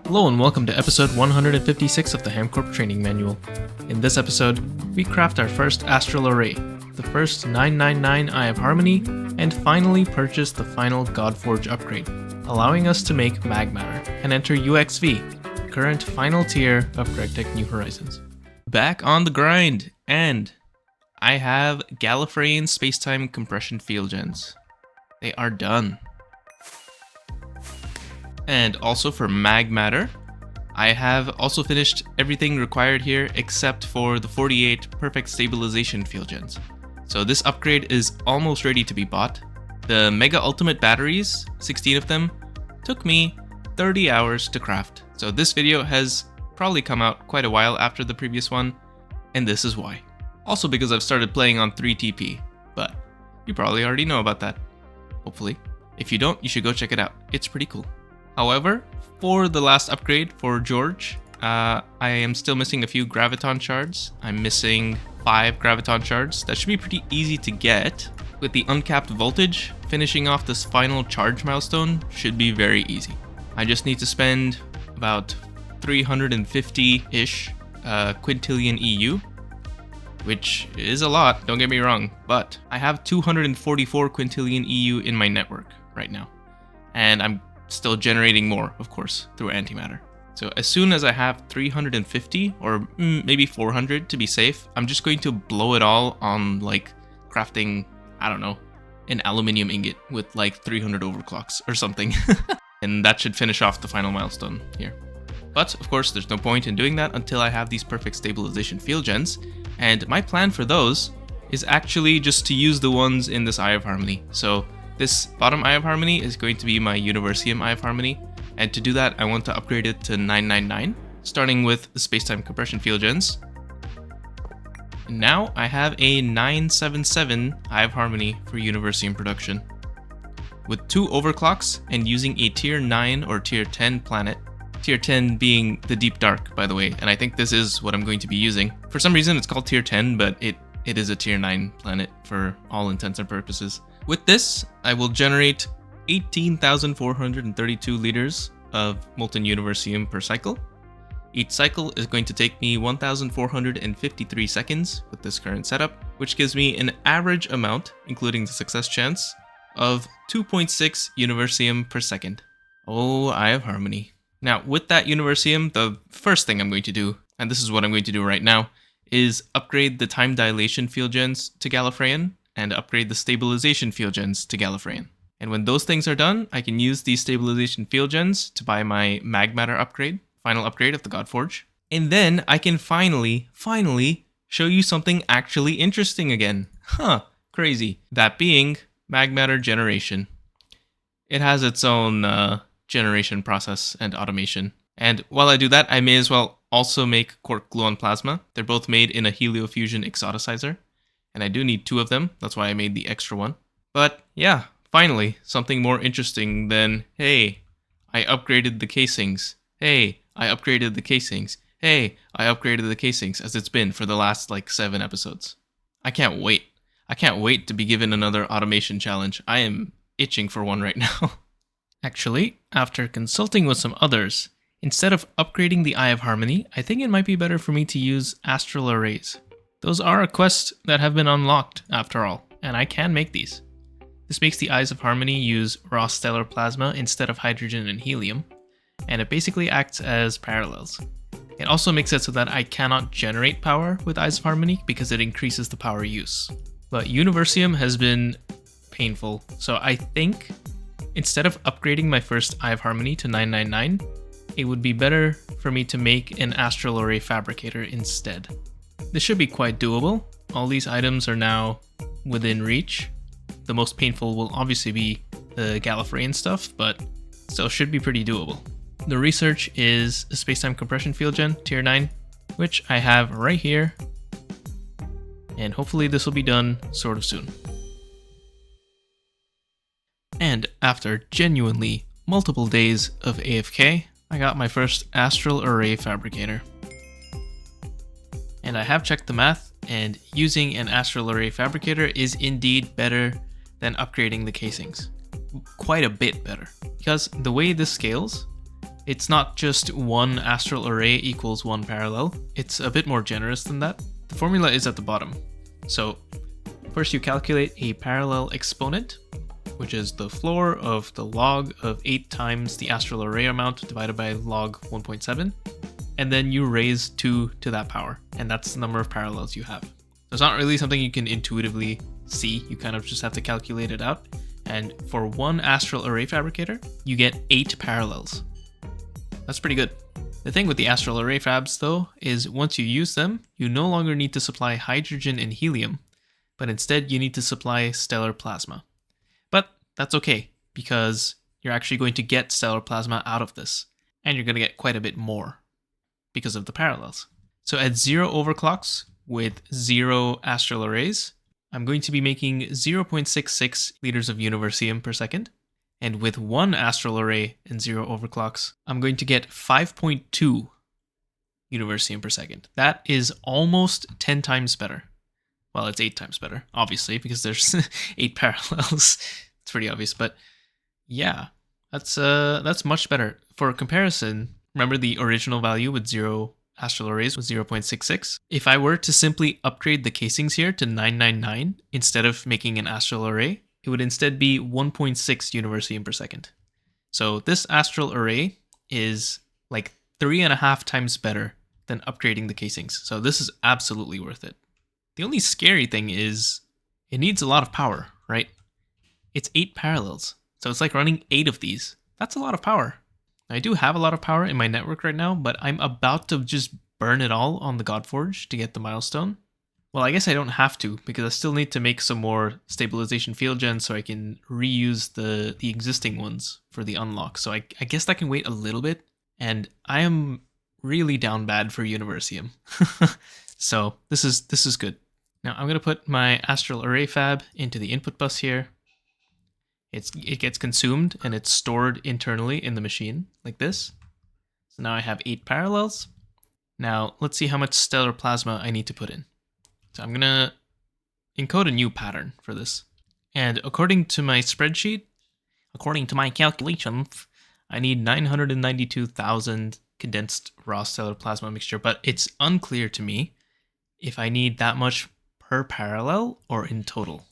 Hello and welcome to episode 156 of the HamCorp Training Manual. In this episode, we craft our first Astral array, the first 999 Eye of Harmony, and finally purchase the final Godforge upgrade, allowing us to make Magmatter and enter UXV, the current final tier of GregTech New Horizons. Back on the grind, and I have Gallifreyan Spacetime Compression Field Gens. They are done. And also for Magmatter, I have also finished everything required here except for the 48 Perfect Stabilization Field Gens. So this upgrade is almost ready to be bought. The Mega Ultimate batteries, 16 of them, took me 30 hours to craft. So this video has probably come out quite a while after the previous one, and this is why. Also because I've started playing on 3TP, but you probably already know about that, hopefully. If you don't, you should go check it out. It's pretty cool. However, for the last upgrade for Gorge, I am still missing a few graviton shards. I'm missing 5 graviton shards. That should be pretty easy to get. With the uncapped voltage, finishing off this final charge milestone should be very easy. I just need to spend about 350-ish quintillion EU, which is a lot, don't get me wrong, but I have 244 quintillion EU in my network right now. And I'm still generating more, of course, through antimatter. So as soon as I have 350 or maybe 400 to be safe, I'm just going to blow it all on like crafting, I don't know, an aluminium ingot with like 300 overclocks or something. And that should finish off the final milestone here. But of course, there's no point in doing that until I have these perfect stabilization field gens. And my plan for those is actually just to use the ones in this Eye of Harmony. So this bottom Eye of Harmony is going to be my Universium Eye of Harmony, and to do that I want to upgrade it to 999, starting with the Spacetime Compression Field Gens. And now I have a 977 Eye of Harmony for Universium production. With 2 overclocks and using a tier 9 or tier 10 planet, tier 10 being the Deep Dark, by the way, and I think this is what I'm going to be using. For some reason it's called tier 10, but it is a tier 9 planet for all intents and purposes. With this, I will generate 18,432 liters of molten Universium per cycle. Each cycle is going to take me 1,453 seconds with this current setup, which gives me an average amount, including the success chance, of 2.6 Universium per second. Oh, Eye of Harmony. Now, with that Universium, the first thing I'm going to do, and this is what I'm going to do right now, is upgrade the time dilation field gens to Gallifreyan, and upgrade the stabilization field gens to Gallifreyan. And when those things are done, I can use these stabilization field gens to buy my Magmatter upgrade, final upgrade of the Godforge. And then I can finally show you something actually interesting again. Crazy. That being Magmatter generation. It has its own generation process and automation. And while I do that, I may as well also make quark gluon plasma. They're both made in a heliofusion exoticizer. And I do need 2 of them, that's why I made the extra one. But yeah, finally, something more interesting than, hey, I upgraded the casings. Hey, I upgraded the casings. Hey, I upgraded the casings, as it's been for the last like 7 episodes. I can't wait. I can't wait to be given another automation challenge. I am itching for one right now. Actually, after consulting with some others, instead of upgrading the Eye of Harmony, I think it might be better for me to use Astral arrays. Those are a quest that have been unlocked, after all, and I can make these. This makes the Eyes of Harmony use raw stellar plasma instead of hydrogen and helium, and it basically acts as parallels. It also makes it so that I cannot generate power with Eyes of Harmony because it increases the power use. But Universium has been painful, so I think instead of upgrading my first Eye of Harmony to 999, it would be better for me to make an Astral array fabricator instead. This should be quite doable. All these items are now within reach. The most painful will obviously be the Gallifreyan stuff, but still should be pretty doable. The research is a Spacetime Compression Field Gen, Tier 9, which I have right here. And hopefully this will be done sort of soon. And after genuinely multiple days of AFK, I got my first Astral array fabricator. And I have checked the math, and using an Astral array fabricator is indeed better than upgrading the casings. Quite a bit better. Because the way this scales, It's not just one astral array equals one parallel. It's a bit more generous than that. The formula is at the bottom. So first you calculate a parallel exponent, which is the floor of the log of 8 times the astral array amount divided by log 1.7. And then you raise 2 to that power. And that's the number of parallels you have. So it's not really something you can intuitively see. You kind of just have to calculate it out. And for one astral array fabricator, you get 8 parallels. That's pretty good. The thing with the astral array fabs though, is once you use them, you no longer need to supply hydrogen and helium, but instead you need to supply stellar plasma. But that's okay, because you're actually going to get stellar plasma out of this, and you're going to get quite a bit more because of the parallels. So at 0 overclocks with 0 astral arrays, I'm going to be making 0.66 liters of Universium per second. And with 1 astral array and 0 overclocks, I'm going to get 5.2 Universium per second. That is almost 10 times better. Well, it's 8 times better, obviously, because there's 8 parallels. It's pretty obvious, but yeah, that's much better. For comparison, remember the original value with 0 astral arrays was 0.66? If I were to simply upgrade the casings here to 999 instead of making an astral array, it would instead be 1.6 Universium per second. So this astral array is like 3.5 times better than upgrading the casings. So this is absolutely worth it. The only scary thing is it needs a lot of power, right? It's 8 parallels. So it's like running 8 of these. That's a lot of power. I do have a lot of power in my network right now, but I'm about to just burn it all on the Godforge to get the milestone. Well, I guess I don't have to, because I still need to make some more stabilization field gens so I can reuse the existing ones for the unlock. So I guess that can wait a little bit. And I am really down bad for Universium. So this is good. Now I'm going to put my astral array fab into the input bus here. It gets consumed and it's stored internally in the machine like this. So now I have 8 parallels. Now let's see how much stellar plasma I need to put in. So I'm going to encode a new pattern for this. And according to my spreadsheet, according to my calculations, I need 992,000 condensed raw stellar plasma mixture, but it's unclear to me if I need that much per parallel or in total.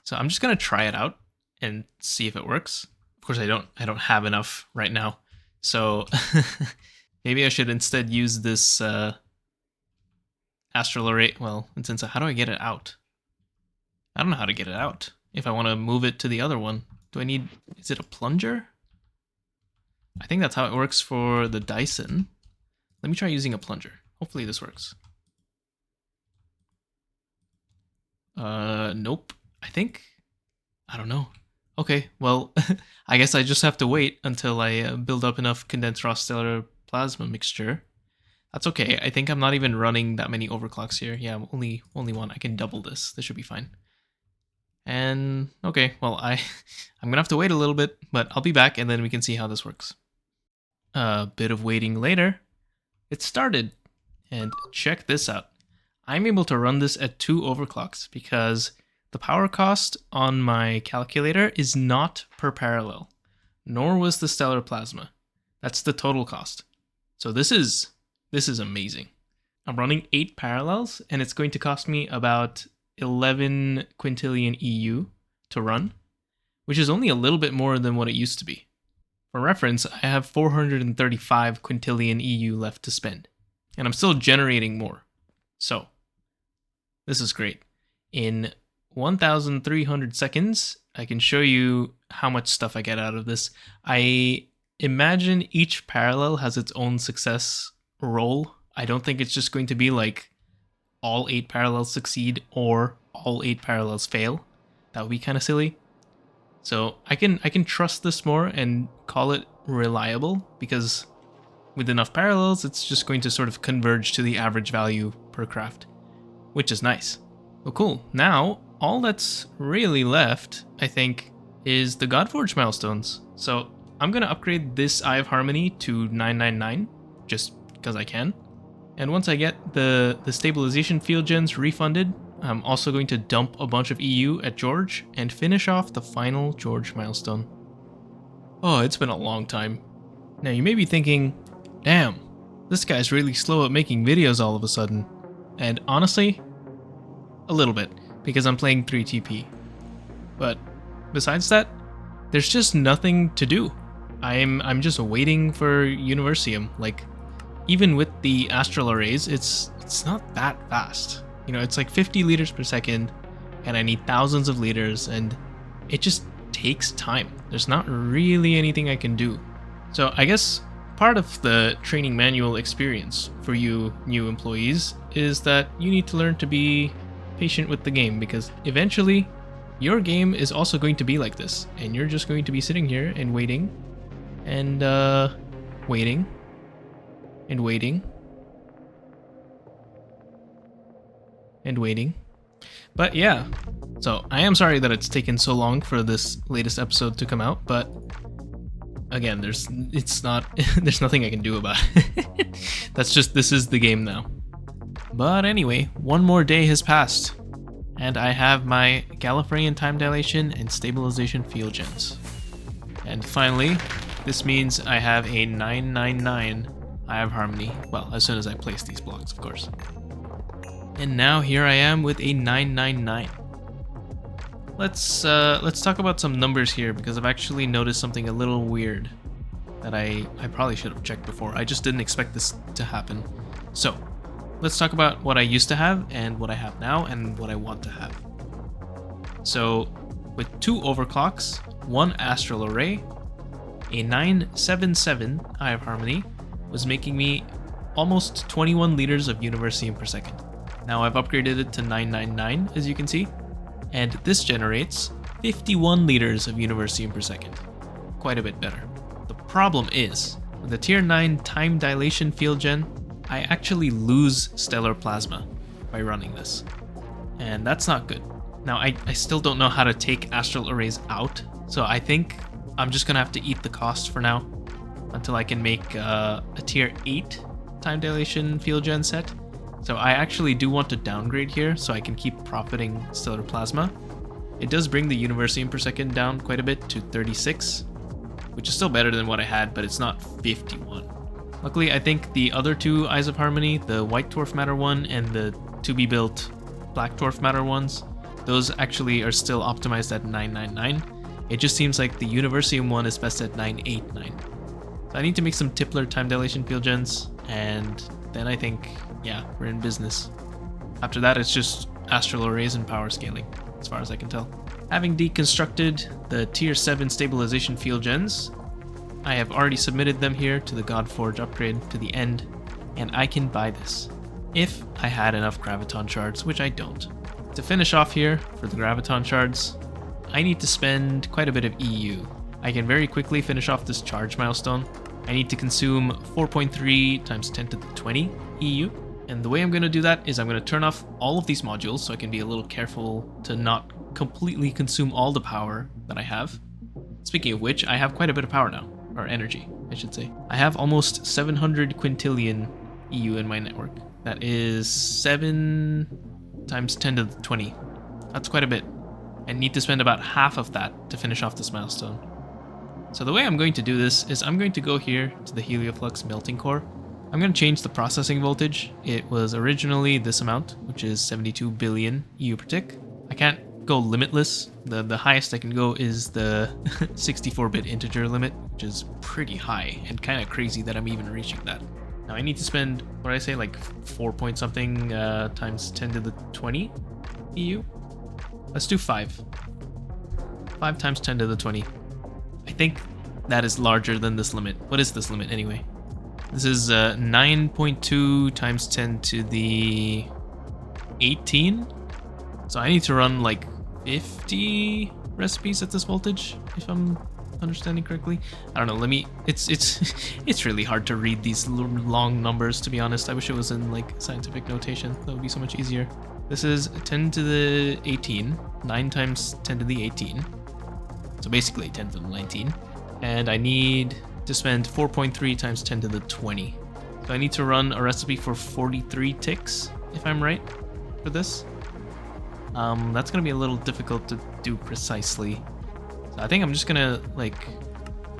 So I'm just going to try it out and see if it works. Of course, I don't have enough right now. So maybe I should instead use this astral array. Well, and since how do I get it out? I don't know how to get it out. If I want to move it to the other one, is it a plunger? I think that's how it works for the Dyson. Let me try using a plunger. Hopefully this works. Nope. I don't know. Okay, well, I guess I just have to wait until I build up enough condensed raw stellar plasma mixture. That's okay. I think I'm not even running that many overclocks here. Yeah, only one. I can double this. This should be fine. And okay, well, I'm gonna have to wait a little bit, but I'll be back and then we can see how this works. A bit of waiting later, it started. And check this out. I'm able to run this at 2 overclocks because the power cost on my calculator is not per parallel, nor was the stellar plasma. That's the total cost. So this is amazing. I'm running 8 parallels and it's going to cost me about 11 quintillion EU to run, which is only a little bit more than what it used to be. For reference, I have 435 quintillion EU left to spend, and I'm still generating more. So this is great. In 1,300 seconds, I can show you how much stuff I get out of this. I imagine each parallel has its own success roll. I don't think it's just going to be like all 8 parallels succeed or all 8 parallels fail. That would be kind of silly. So I can trust this more and call it reliable, because with enough parallels, it's just going to sort of converge to the average value per craft, which is nice. Well, cool. Now, all that's really left, I think, is the Godforge milestones. So I'm going to upgrade this Eye of Harmony to 999, just because I can. And once I get the stabilization field gens refunded, I'm also going to dump a bunch of EU at Gorge and finish off the final Gorge milestone. Oh, it's been a long time. Now you may be thinking, damn, this guy's really slow at making videos all of a sudden. And honestly, a little bit, because I'm playing 3TP. But besides that, there's just nothing to do. I'm just waiting for Universium. Like, even with the Astral arrays, it's not that fast. You know, it's like 50 liters per second, and I need thousands of liters, and it just takes time. There's not really anything I can do. So I guess part of the training manual experience for you new employees is that you need to learn to be patient with the game, because eventually your game is also going to be like this, and you're just going to be sitting here and waiting and waiting and waiting and waiting. But yeah, so I am sorry that it's taken so long for this latest episode to come out, but again, there's nothing I can do about it. This is the game now. But anyway, one more day has passed, and I have my Gallifreyan time dilation and stabilization field gens. And finally, this means I have a 999 Eye of Harmony. Well, as soon as I place these blocks, of course. And now here I am with a 999. Let's talk about some numbers here, because I've actually noticed something a little weird that I probably should have checked before. I just didn't expect this to happen. So let's talk about what I used to have and what I have now and what I want to have. So with 2 overclocks, 1 Astral array, a 977 Eye of Harmony was making me almost 21 liters of Universium per second. Now I've upgraded it to 999, as you can see, and this generates 51 liters of Universium per second. Quite a bit better. The problem is, with the tier 9 time dilation field gen, I actually lose stellar plasma by running this, and that's not good. Now I still don't know how to take astral arrays out, so I think I'm just gonna have to eat the cost for now until I can make a tier 8 time dilation field gen set. So I actually do want to downgrade here so I can keep profiting stellar plasma. It does bring the Universium per second down quite a bit to 36, which is still better than what I had, but it's not 51. Luckily, I think the other 2 Eyes of Harmony, the White Dwarf Matter one and the to-be-built Black Dwarf Matter ones, those actually are still optimized at 999. It just seems like the Universium one is best at 989. So I need to make some Tippler time dilation field gens, and then I think, yeah, we're in business. After that, it's just astral arrays and power scaling, as far as I can tell. Having deconstructed the tier 7 stabilization field gens, I have already submitted them here to the Godforge upgrade to the end, and I can buy this if I had enough graviton shards, which I don't. To finish off here for the graviton shards, I need to spend quite a bit of EU. I can very quickly finish off this charge milestone. I need to consume 4.3 times 10 to the 20 EU. And the way I'm going to do that is I'm going to turn off all of these modules so I can be a little careful to not completely consume all the power that I have. Speaking of which, I have quite a bit of power now, or energy, I should say. I have almost 700 quintillion EU in my network. That is 7 times 10 to the 20. That's quite a bit. I need to spend about half of that to finish off this milestone. So the way I'm going to do this is I'm going to go here to the Helioflux melting core. I'm going to change the processing voltage. It was originally this amount, which is 72 billion EU per tick. I can't go limitless. The highest I can go is the 64-bit integer limit, which is pretty high and kind of crazy that I'm even reaching that. Now I need to spend, what did I say, like 4 point something times 10 to the 20 EU? Let's do 5. 5 times 10 to the 20. I think that is larger than this limit. What is this limit anyway? This is 9.2 times 10 to the 18. So I need to run like 50 recipes at this voltage, if I'm understanding correctly. I don't know, it's really hard to read these long numbers, to be honest. I wish it was in like scientific notation. That would be so much easier. This is 10 to the 18, 9 times 10 to the 18. So basically 10 to the 19. And I need to spend 4.3 times 10 to the 20. So I need to run a recipe for 43 ticks, if I'm right, for this. That's gonna be a little difficult to do precisely. So I think I'm just gonna like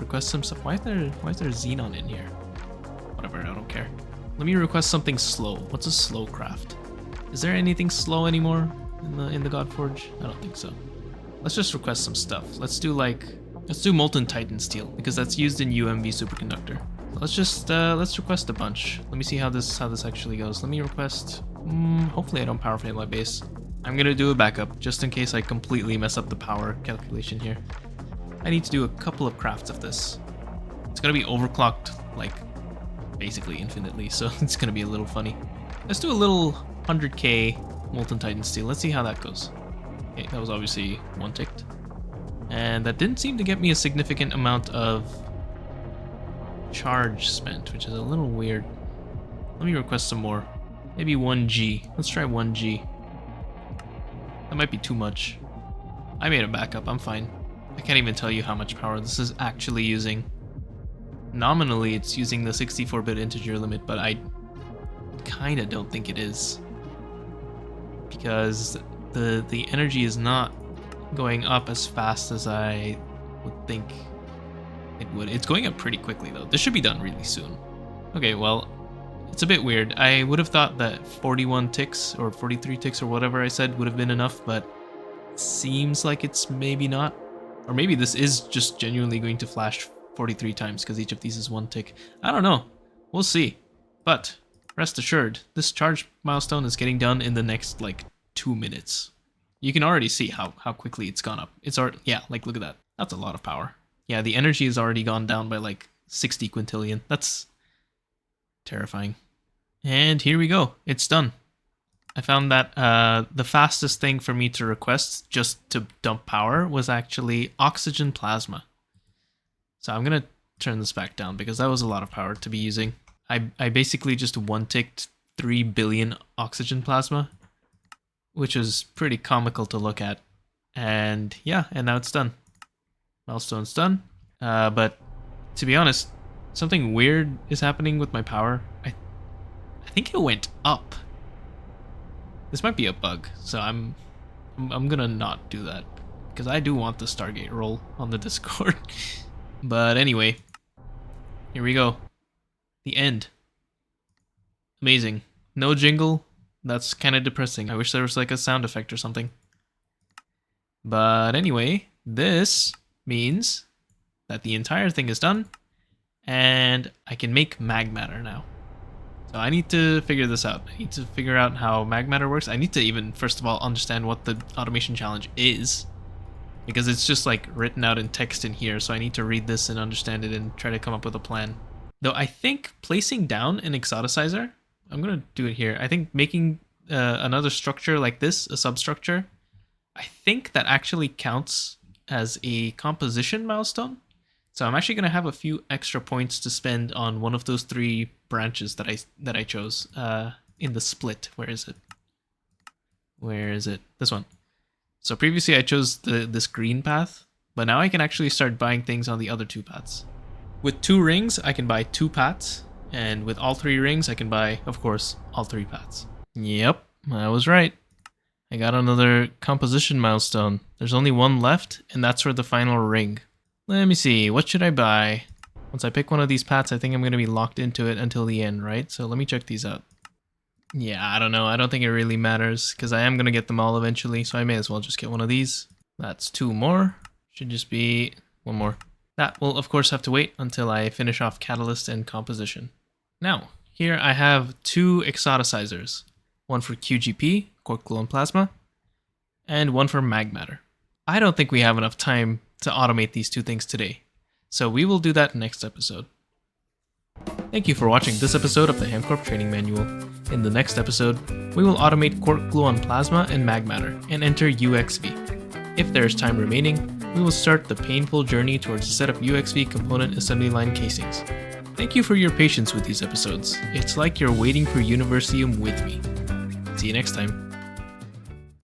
request some stuff. Why is there xenon in here? Whatever, I don't care. Let me request something slow. What's a slow craft? Is there anything slow anymore in the Godforge? I don't think so. Let's just request some stuff. Let's do molten titan steel because that's used in UMV superconductor. Let's request a bunch. Let me see how this actually goes. Let me request. Hopefully I don't power fail my base. I'm gonna do a backup just in case I completely mess up the power calculation here. I need to do a couple of crafts of this. It's gonna be overclocked like basically infinitely, so it's gonna be a little funny. Let's do a little 100k molten titan steel. Let's see how that goes. Okay, that was obviously one ticked. And that didn't seem to get me a significant amount of charge spent, which is a little weird. Let me request some more. Maybe 1G. Let's try 1G. That might be too much. I made a backup, I'm fine. I can't even tell you how much power this is actually using. Nominally, it's using the 64-bit integer limit, but I kinda don't think it is. Because the energy is not going up as fast as I would think it would. It's going up pretty quickly though. This should be done really soon. Okay, well, it's a bit weird. I would have thought that 41 ticks or 43 ticks or whatever I said would have been enough, but seems like it's maybe not. Or maybe this is just genuinely going to flash 43 times because each of these is one tick. I don't know. We'll see. But rest assured, this charge milestone is getting done in the next like 2 minutes. You can already see how quickly it's gone up. It's already, yeah, like look at that. That's a lot of power. Yeah, the energy has already gone down by like 60 quintillion. That's terrifying. And here we go. It's done. I found that the fastest thing for me to request just to dump power was actually oxygen plasma. So I'm going to turn this back down because that was a lot of power to be using. I basically just one-ticked 3 billion oxygen plasma, which was pretty comical to look at. And yeah, and now it's done. Milestone's done. But to be honest, something weird is happening with my power. I think it went up. This might be a bug, so I'm gonna not do that because I do want the Stargate roll on the Discord. But anyway, here we go. The end. Amazing. No jingle. That's kind of depressing. I wish there was like a sound effect or something. But anyway, this means that the entire thing is done and I can make mag matter now. So I need to figure this out. I need to figure out how mag matter works. I need to even, first of all, understand what the automation challenge is, because it's just like written out in text in here. So I need to read this and understand it and try to come up with a plan. Though I think placing down an exoticizer, I'm going to do it here. I think making another structure like this, a substructure, I think that actually counts as a composition milestone. So I'm actually going to have a few extra points to spend on one of those 3 branches that I chose in the split. Where is it? Where is it? This one. So previously I chose this green path, but now I can actually start buying things on the other 2 paths. With 2 rings, I can buy 2 paths, and with all 3 rings, I can buy, of course, all 3 paths. Yep, I was right. I got another composition milestone. There's only 1 left, and that's for the final ring. Let me see, what should I buy? Once I pick one of these paths, I think I'm going to be locked into it until the end, right? So let me check these out. Yeah, I don't know. I don't think it really matters because I am going to get them all eventually, so I may as well just get one of these. That's 2 more. Should just be 1 more. That will, of course, have to wait until I finish off Catalyst and Composition. Now, here I have 2 exoticizers. One for QGP, Quark Gluon Plasma, and one for Mag Matter. I don't think we have enough time to automate these 2 things today, so we will do that next episode. Thank you for watching this episode of the HamCorp Training Manual. In the next episode, we will automate Quark Gluon Plasma and Mag Matter and enter UXV. If there is time remaining, we will start the painful journey towards the set of UXV component assembly line casings. Thank you for your patience with these episodes. It's like you're waiting for Universium with me. See you next time.